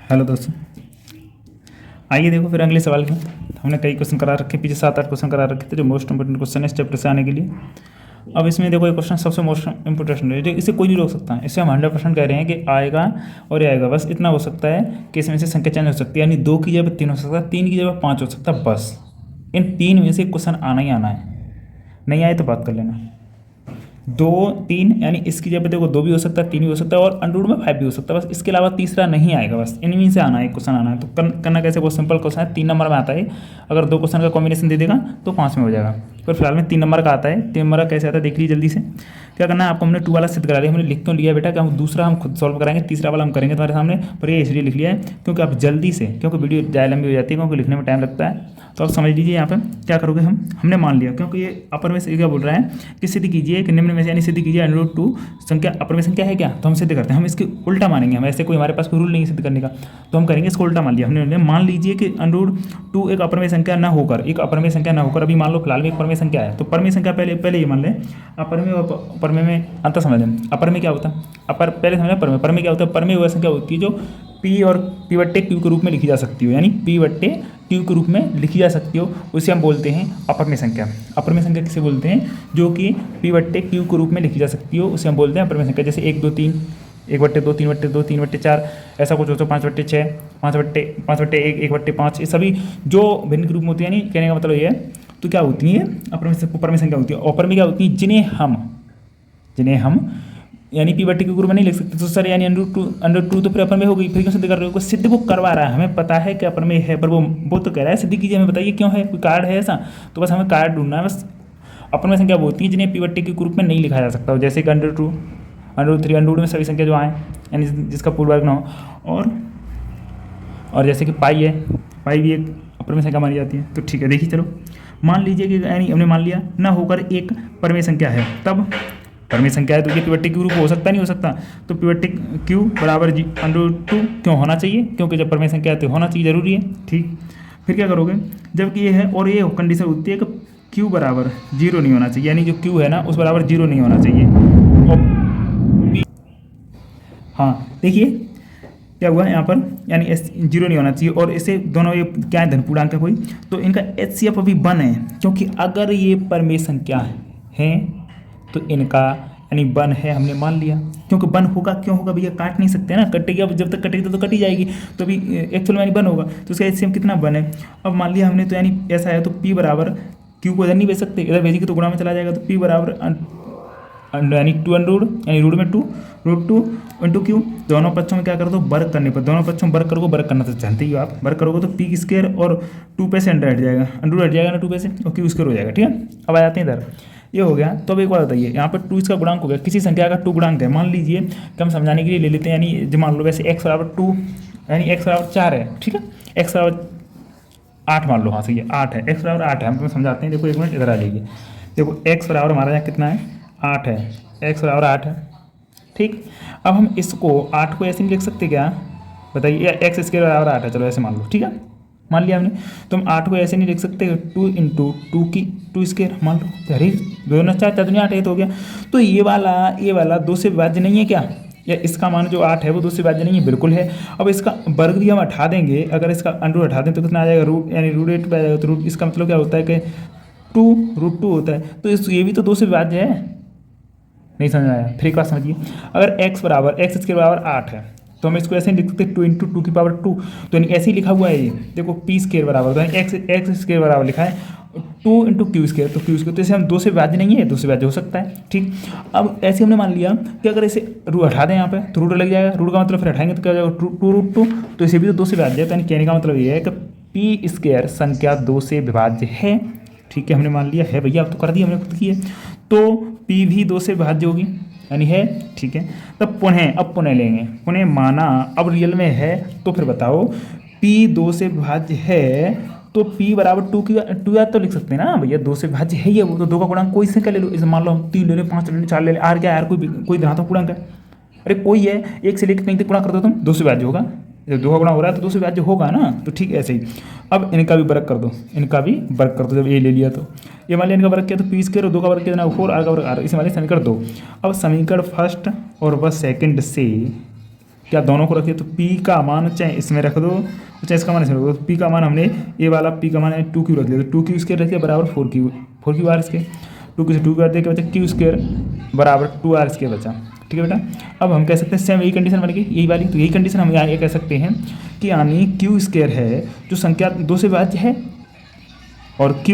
Hello दोस्तों, आइए देखो फिर अगले सवाल की। हमने कई क्वेश्चन करा रखे, पीछे 7-8 क्वेश्चन करा रखे थे जो मोस्ट इंपोर्टेंट क्वेश्चन है इस चैप्टर से आने के लिए। अब इसमें देखो एक क्वेश्चन सबसे मोस्ट इंपोर्टेंट है, जो इसे कोई नहीं रोक सकता है। इसे हम 100% कह रहे हैं कि आएगा और ये आएगा, बस इतना हो सकता है कि इसमें से संख्या चेंज हो सकती है, यानी 2 की जगह 3 हो सकता है, 3 की जगह 5 हो सकता है। बस इन 3 में से क्वेश्चन आना ही आना है, नहीं आए तो बात कर लेना। 2 3 यानी इसकी जगह पे देखो 2 भी हो सकता है, 3 भी हो सकता है और अंडर रूट में 5 भी हो सकता है। बस इसके अलावा तीसरा नहीं आएगा, बस इनमें से आना है, क्वेश्चन आना है। तो करना कैसे, बहुत सिंपल क्वेश्चन है, 3 नंबर में आता है। अगर 2 क्वेश्चन का कॉम्बिनेशन दे देगा तो 5 में हो जाएगा। पर फिलहाल में 3 नंबर का आता है। 3 नंबर का कैसे आता है देख लीजिए जल्दी से। क्या करना है आपको, हमने 2 वाला सिद्ध करा लिया, हमने लिख क्यों लिया बेटा कि हम दूसरा हम खुद सॉल्व कराएंगे, तीसरा वाला हम करेंगे तुम्हारे सामने। पर ये इसलिए लिख लिया है क्योंकि आप जल्दी से, क्योंकि वीडियो ज़्यादा लंबी हो जाती है, क्योंकि लिखने में टाइम लगता है। तो आप समझ लीजिए यहाँ पर क्या करोगे, हमने मान लिया, क्योंकि ये अपर में से क्या बोल रहा है कि सिद्ध कीजिए कि निम्न में से, यानी सिद्ध कीजिए √2 संख्या अपर में संख्या है क्या, तो हम सिद्ध करते हैं। हम इसके उल्टा मानेंगे, हम ऐसे कोई हमारे पास कोई रूल नहीं है सिद्ध करने का, तो हम करेंगे इसको उल्टा मान लिया हमने। मान लीजिए कि √2 एक अपर में संख्या ना होकर, अभी मान लो फिलहाल में एक परमेय संख्या है, तो परमेय संख्या पहले ये मान लें। अपर में और परमेय में अंतर समझ लें। अपर में क्या होता है, अपर पहले समझ लें। परमेय क्या होता है, परमेय वह संख्या होती है जो पी और P/Q के रूप में लिखी जा सकती हो, यानी P/Q के रूप में लिखी जा सकती हो, उसे हम बोलते हैं अपरमेय संख्या। अपरमेय संख्या किसे बोलते हैं, जो कि P/Q के रूप में लिखी जा सकती हो, उसे हम बोलते हैं अपरमेय संख्या। जैसे 1 2 3, 1/2, 3/2, 3/4, ऐसा कुछ हो तो 5/6, 5/1, 1/5, ये सभी जो भिन्न के रूप में होती है, यानी कहने का मतलब ये है। तो क्या होती है अपरमेय संख्या होती है। अपरमेय क्या होती है, जिन्हें हम यानी P/Q के रूप में नहीं लिख सकते। तो सर यानी √2 तो फिर अपर में हो गई, फिर क्यों सिद्ध कर रहे हो, सिद्ध वो करवा रहा है, हमें पता है कि अपर में है, पर वो तो कह रहा है सिद्ध कीजिए, हमें बताइए क्यों है, कोई कार्ड है ऐसा। तो बस हमें कार्ड ढूंढना है। बस अपर में संख्या वो होती है जिन्हें P/Q के रूप में नहीं लिखा जा सकता, जैसे कि √2, √3, अंडर रूट में सभी संख्या जो आए, यानी जिसका पूर्ण वर्ग ना हो, और जैसे कि पाई है, पाई भी एक अपर में संख्या मानी जाती है। तो ठीक है, देखिए चलो मान लीजिए कि यानी हमने मान लिया ना होकर एक परमेय संख्या है, तब परमेय संख्या है तो ये P/Q रूप हो सकता नहीं हो सकता। तो P/Q बराबर √2 क्यों होना चाहिए, क्योंकि जब परमेय संख्या है तो होना चाहिए, जरूरी है। ठीक, फिर क्या करोगे, जबकि ये है और ये कंडीशन होती है कि Q बराबर 0 नहीं होना चाहिए, यानी जो Q है ना उस बराबर 0 नहीं होना चाहिए। और हाँ देखिए क्या हुआ यहाँ पर, यानी 0 नहीं होना चाहिए, और इसे दोनों ये क्या है, धनपूर्णांक है कोई, तो इनका HCF अभी 1 है, क्योंकि अगर ये परमेय संख्या है तो इनका यानी 1 है, हमने मान लिया। क्योंकि 1 होगा, क्यों होगा भैया, काट नहीं सकते ना, कटेगी, अब जब तक कटेगी तो कटी जाएगी, तो अभी एक्चुअल में 1 होगा, तो उसका HCF कितना 1 है। अब मान लिया हमने, तो यानी ऐसा है, तो P बराबर Q को इधर नहीं भेज सकते, इधर भेजेंगे तो गुणा में चला जाएगा, तो P बराबर यानी 2 अंडर यानी रूट में 2 √2 इंटू Q, दोनों पक्षों में क्या कर दो, वर्ग करने पर, दोनों पक्षों में वर्ग करोगे, वर्ग करना तो जानते ही हो आप, वर्ग करोगे तो P² और 2 पे से अंडर हट जाएगा, अंडर हट जाएगा ना 2 पे से, और Q² हो जाएगा। ठीक है, अब आ जाते हैं इधर, ये हो गया। तो अब एक बार बताइए, यहाँ पर 2 इसका गुणांक हो गया, किसी संख्या का 2 गुणांक है, मान लीजिए कि हम समझाने के लिए ले लेते हैं, यानी जो मान लो वैसे x बराबर 2, यानी x बराबर 4 है, ठीक है, x बराबर 8 मान लो, हाँ सही है 8 है, x बराबर 8 है, हम तुम्हें समझाते हैं। देखो एक मिनट इधर आ जाइए, देखो x बराबर हमारा यहाँ कितना है, 8 है, x बराबर 8 है। ठीक, अब हम इसको 8 को ऐसे नहीं लिख सकते क्या, बताइए, x² बराबर 8 है, चलो ऐसे मान लो, ठीक है, मान लिया हमने। तो हम 8 को ऐसे नहीं लिख सकते, 2 × 2 की 2² मान लो, अरे 2 × 4 = 8 है, तो हो गया। तो ये वाला 2 से विभाज्य नहीं है क्या, या इसका मान जो 8 है वो 2 से विभाज्य नहीं है, बिल्कुल है। अब इसका वर्ग भी हम हटा देंगे, अगर इसका अंडर हटा दें तो कितना आ जाएगा, रूट, यानी √8 पे आ जाएगा। तो रूट, इसका मतलब क्या होता है कि 2 √2 होता है, तो ये भी तो 2 से विभाज्य है, नहीं समझ आया, फिर एक बार समझिए। अगर x बराबर 8 है, तो हम इसको ऐसे लिख सकते हैं 2 × 2 की पावर 2, तो यानी ऐसे ही लिखा हुआ है ये, देखो P² बराबर, तो यानी x² बराबर लिखा है 2 × Q², तो Q², तो इसे हम 2 से विभाज्य नहीं है, 2 से विभाज्य हो सकता है। ठीक, अब ऐसे हमने मान लिया कि अगर इसे रूट हटा दें यहाँ पे तो रूट लग जाएगा, रूट का मतलब फिर हटाएंगे तो क्या हो जाएगा, 2 √2, तो इसे भी तो 2 से विभाज्य है। तो यानी कहने का मतलब ये है कि P² संख्या 2 से विभाज्य है। ठीक है, हमने मान लिया है भैया, अब तो कर दिया हमने खुद की है, तो P भी 2 से विभाज्य होगी, यानी है। ठीक है, तब पुनः लेंगे, पुनः माना अब रियल में है, तो फिर बताओ P 2 से विभाज्य है, तो P बराबर 2 याद तो लिख सकते हैं ना भैया, 2 से विभाज्य है ये, वो तो 2 का गुणांक कोई संख्या ले लो, इसे मान लो 3 ले लो, 5 ले लो, 4 ले लो, R क्या है, कोई धनात्मक पूर्णांक है, अरे कोई है, 1 से लेकर कहीं तक गुणा कर दो तुम, 2 से विभाज्य होगा, जब 2 का गुणा हो रहा है तो 2 से विभाज्य होगा ना। तो ठीक ऐसे ही अब इनका भी वर्ग कर दो, जब ये ले लिया तो ये मान लिया इनका वर्ग किया, तो P² और 2 का वर्ग किया 4, R का वर्ग R, इसे मान लिया समीकरण 2। अब समीकरण फर्स्ट और वह सेकंड से क्या दोनों को रखिए, तो पी का मान चाहे इसमें रख दो चाहे इसका मान इसमें रख दो। तो पी का मान हमने ये वाला पी का मान 2q रख दिया, तो 2q स्क्वायर रखिए बराबर 4q आर स्क्वायर, 2q से 2q आर देके बचा q स्क्वायर बराबर 2r स्क्वायर बचा। ठीक है बेटा। अब हम कह सकते हैं सेम यही कंडीशन बन गई यही वाली, तो यही कंडीशन हम यहाँ ये कह सकते हैं कि यानी q स्क्वायर है जो संख्या 2 से विभाज्य है और q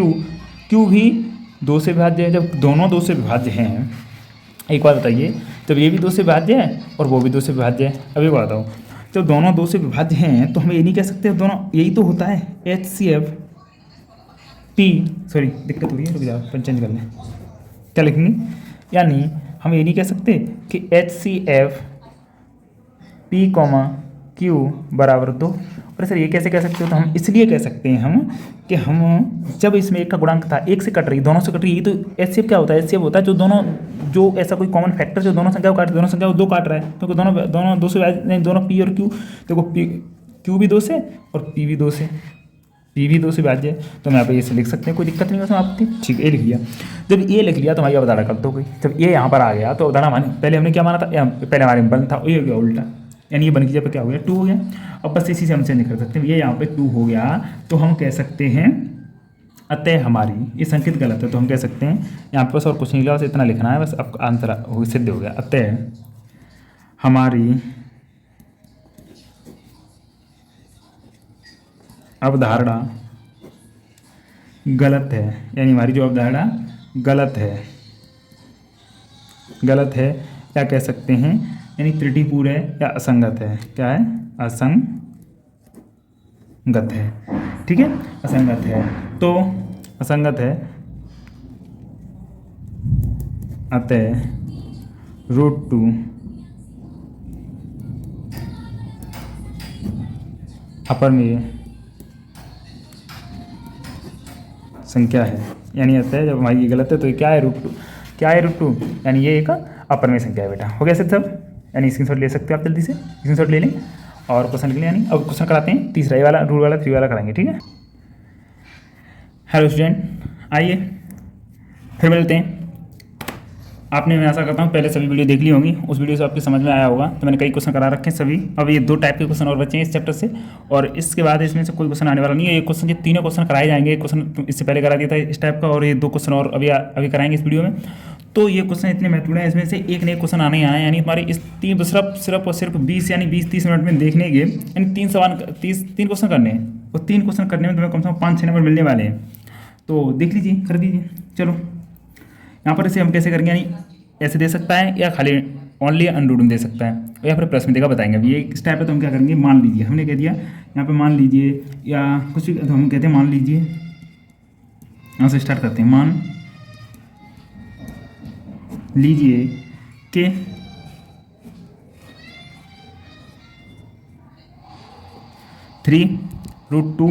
भी 2 से विभाज्य है। जब दोनों 2 से विभाज्य हैं, एक बात बताइए, जब ये भी 2 से विभाज्य है और वो भी 2 से विभाज्य है, अब एक बात बताओ, जब दोनों 2 से विभाज्य हैं तो हम ये नहीं कह सकते दोनों, यही तो होता है HCF P, सॉरी दिक्कत हो रही है, रुक जाओ पेन चेंज कर लें, क्या लिखेंगे, यानी हम ये नहीं कह सकते कि HCF P, Q बराबर 2। और सर ये कैसे कह सकते हो, तो हम इसलिए कह सकते हैं हम कि हम जब इसमें एक का गुणांक था, एक से कट रही दोनों से कट रही, ये तो HCF क्या होता है, HCF होता है जो ऐसा कोई कॉमन फैक्टर जो दोनों संख्या को काट, दोनों संख्या को 2 काट रहा है, क्योंकि दोनों 2 से नहीं, दोनों P और Q, देखो Q भी 2 से और P भी 2 से, P भी 2 से विभाज्य है, तो हम यहाँ पे ये लिख सकते हैं, कोई दिक्कत नहीं है उसमें आपकी। ठीक है, ये लिख लिया। जब ये लिख लिया तो हमारी अवधारणा कर दो कोई, जब ये यहाँ पर आ गया तो अवधारणा माने पहले हमने क्या माना था, पहले हमारे में 1 था, ये हो गया उल्टा, यानी ये बन की जब क्या हो गया 2 हो गया। अब बस इसी से हम चेंज कर सकते हैं, ये यहाँ पे 2 हो गया तो हम कह सकते हैं अतः हमारी, ये संकेत गलत है तो हम कह सकते हैं यहाँ पे बस और कुछ नहीं लिखा, बस इतना लिखना है, बस अब आंसर सिद्ध हो गया। अतः हमारी अवधारणा गलत है, यानी हमारी जो अवधारणा गलत है क्या कह सकते हैं, यानी त्रुटिपूर्ण है या असंगत है, क्या है, असंगत है। ठीक है, असंगत है, तो असंगत है, अतः √2 अपरिमेय संख्या है, यानी अतः जब हमारी ये गलत है तो ये क्या है √2, क्या है √2, यानी ये एक अपरिमेय संख्या है बेटा। हो गया सब, यानी स्क्रीनशॉट ले सकते हो आप, जल्दी से स्क्रीनशॉट ले लें और क्वेश्चन के लिए, यानी अब क्वेश्चन कराते हैं तीसरा, ये वाला रूल वाला 3 वाला कराएंगे। ठीक है, हेलो स्टूडेंट, आइए फिर मिलते हैं। आपने, मैं आशा करता हूँ पहले सभी वीडियो देख ली होंगी, उस वीडियो से आपके समझ में आया होगा। तो मैंने कई क्वेश्चन करा रखे हैं सभी, अब ये 2 टाइप के क्वेश्चन और बचे हैं इस चैप्टर से, और इसके बाद इसमें से कोई क्वेश्चन आने वाला नहीं है। ये क्वेश्चन, ये तीनों क्वेश्चन कराए जाएंगे, एक क्वेश्चन इससे पहले करा दिया था इस टाइप का, और ये 2 क्वेश्चन और अभी कराएंगे इस वीडियो में। तो ये क्वेश्चन इतने महत्वपूर्ण है, इसमें से एक नए क्वेश्चन आने ही आए, यानी तुम्हारे इस 3 सिर्फ और सिर्फ 20 यानी 20-30 मिनट में देखने के, यानी 3 क्वेश्चन करने हैं, और 3 क्वेश्चन करने में तुम्हें कम से कम 5-6 नंबर मिलने वाले हैं। तो देख लीजिए, कर दीजिए। चलो यहाँ पर इसे हम कैसे करेंगे, यानी ऐसे दे सकता है या खाली ओनली अनरूट में दे सकता है, या फिर प्रश्न देगा बताएंगे। अभी ये इस टाइप है तो हम क्या करेंगे, मान लीजिए, हमने कह दिया यहाँ पे मान लीजिए या कुछ भी, तो हम कहते हैं मान लीजिए, यहाँ से स्टार्ट करते हैं, मान लीजिए कि (3√2)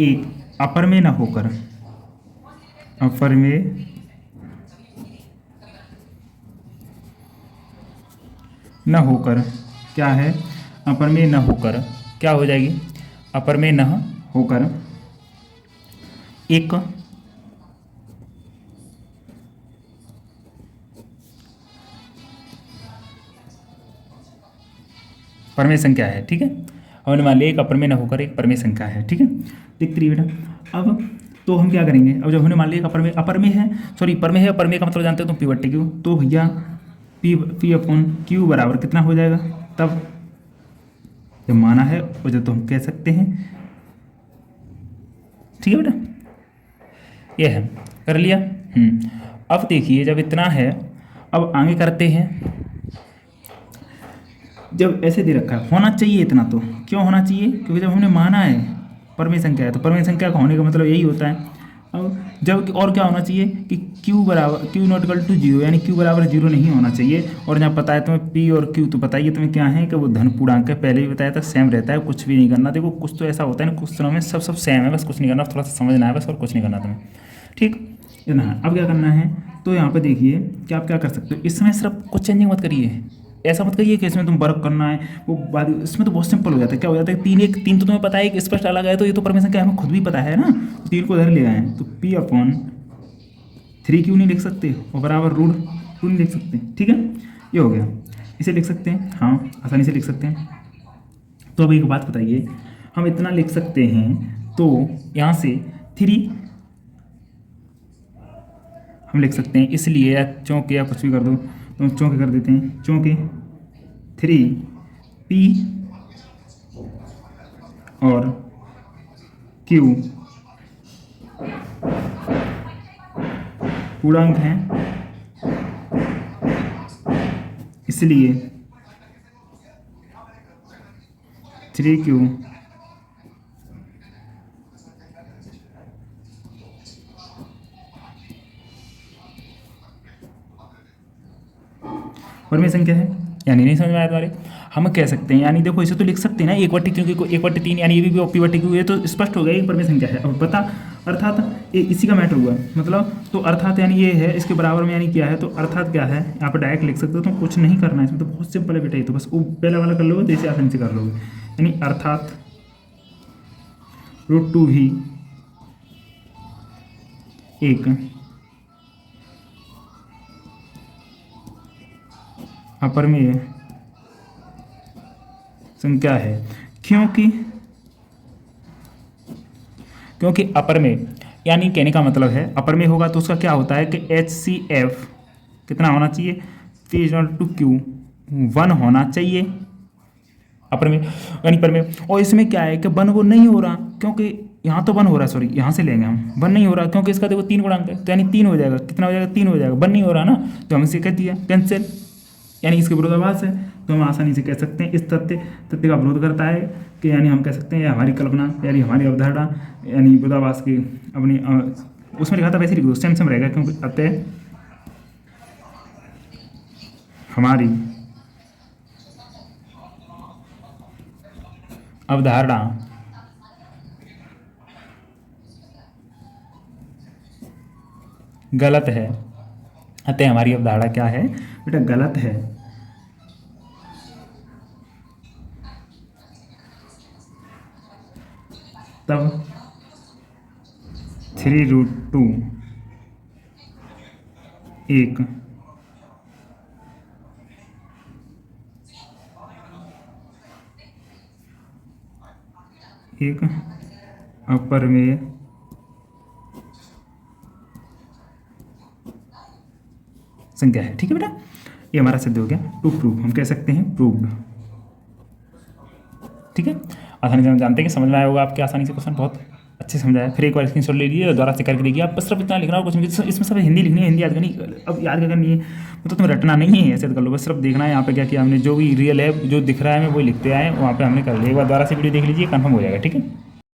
एक अपरिमेय न होकर, अपरिमेय न होकर क्या है, अपरिमेय न होकर क्या हो जाएगी, अपरिमेय न होकर एक परमेय संख्या है। ठीक है, हमने मान लिया एक अपरिमेय न होकर एक परमेय संख्या है। ठीक है, देखते रहिए बेटा। अब तो हम क्या करेंगे, अब जब हमने मान लिया अपरिमेय है, सॉरी परमेय है, परमेय का मतलब जानते हो तुम P/Q, तो भैया P/Q बराबर कितना हो जाएगा, तब जब माना है और जब तो हम कह सकते हैं। ठीक है बेटा, ये है, कर लिया। अब देखिए जब इतना है, अब आगे करते हैं। जब ऐसे दे रखा है, होना चाहिए इतना, तो क्यों होना चाहिए, क्योंकि जब हमने माना है परमेय संख्या है, तो परमेय संख्या का होने का मतलब यही होता है। अब जब और क्या होना चाहिए कि Q ≠ 0, यानी Q बराबर 0 नहीं होना चाहिए। और जहाँ पता है तुम्हें P और Q, तो बताइए तुम्हें क्या है कि वो धन पूर्णांक है, पहले भी बताया था, सेम रहता है, कुछ भी नहीं करना। देखो कुछ तो ऐसा होता है ना, कुछ दिनों में सब सेम है, बस कुछ नहीं करना, थोड़ा सा समझना है बस, और कुछ नहीं करना तुम्हें। ठीक, इतना है। अब क्या करना है, तो यहाँ पर देखिए कि आप क्या कर सकते हो, इसमें सिर्फ कुछ चेंजिंग मत करिए, ऐसा मत करिए कि इसमें तुम वर्क करना है वो बाद, इसमें तो बहुत सिंपल हो जाता है। क्या हो जाता है, 3 तो तुम्हें पता है, एक स्पष्ट अलग है, तो ये तो परमेय संख्या हमें खुद भी पता है ना, 3 को इधर ले आए हैं, तो P/3Q नहीं लिख सकते, और बराबर √2 नहीं लिख सकते। ठीक है, ये हो गया। इसे लिख सकते हैं, हाँ आसानी से लिख सकते हैं। तो अब एक बात बताइए, हम इतना लिख सकते हैं तो यहाँ से 3 हम लिख सकते हैं, इसलिए या चौके या कुछ भी कर दो तो चौके कर देते हैं, चौके 3p और q पूर्णांक हैं, इसलिए 3q परमेय संख्या है। यानी नहीं समझ में आया तुम्हारे? हम कह सकते हैं, यानी देखो इसे तो लिख सकते हैं ना 1/3, क्योंकि 1/3 यानी ये भी p/q है, तो स्पष्ट हो गया ये परमेय संख्या है। अब बता, अर्थात ये इसी का मैटर हुआ मतलब, तो अर्थात यानी ये है, इसके बराबर में यानी क्या है, तो अर्थात क्या है यहाँ पर डायरेक्ट लिख सकते हो, तो कुछ नहीं करना है इसमें, तो बहुत सिंपल है बेटा, ये तो बस वो पहला वाला कर लोगे तो इसे आसानी से कर लोगे। यानी अर्थात √2 भी एक अपरमेय संख्या है, क्योंकि अपरमेय यानी कहने का मतलब है अपरमेय होगा तो उसका क्या होता है कि HCF कितना होना चाहिए, 3/2q 1 होना चाहिए अपरमेय यानी परमेय। और इसमें क्या है कि 1 वो नहीं हो रहा, क्योंकि यहाँ तो 1 हो रहा है, सॉरी यहाँ से लेंगे हम, 1 नहीं हो रहा क्योंकि इसका देखो 3 गुणांक है, तो यानी 3 हो जाएगा, कितना हो जाएगा 3 हो जाएगा, 1 नहीं हो रहा ना, तो हम इसे कह दिया कैंसिल, यानी इसके विरोधाभास है। तो हम आसानी से कह सकते हैं इस तथ्य का विरोध करता है कि यानी हम कह सकते हैं हमारी कल्पना यानी हमारी अवधारणा यानी विरोधाभास की अपनी उसमें लिखा था वैसे लिख दो, सेम रहेगा, क्योंकि अतः हमारी अवधारणा गलत है, अतः हमारी अवधारणा क्या है बेटा, गलत है। तब 3√2 एक अपरमेय संख्या है। ठीक है बेटा, ये हमारा सिद्ध हो गया, टू प्रूव हम कह सकते हैं प्रूव्ड। ठीक है, आसानी से हम जानते हैं कि समझ में आया होगा आपके, आसानी से क्वेश्चन बहुत अच्छे समझाया। फिर एक बार स्क्रीनशॉट ले लीजिए और दोबारा से करके देखिए। आप बस सिर्फ इतना लिखना और कुछ नहीं, इसमें सब हिंदी लिखनी है, हिंदी याद करनी, अब याद करनी है मतलब तुम्हें रटना नहीं है, ऐसे कर लो, बस सिर्फ देखना है यहाँ पे क्या किया हमने, जो भी रियल है जो दिख रहा है हमें वही लिखते आए, वहाँ पे हमने कर लिया। एक बार दोबारा से वीडियो देख लीजिए, कंफर्म हो जाएगा। ठीक है।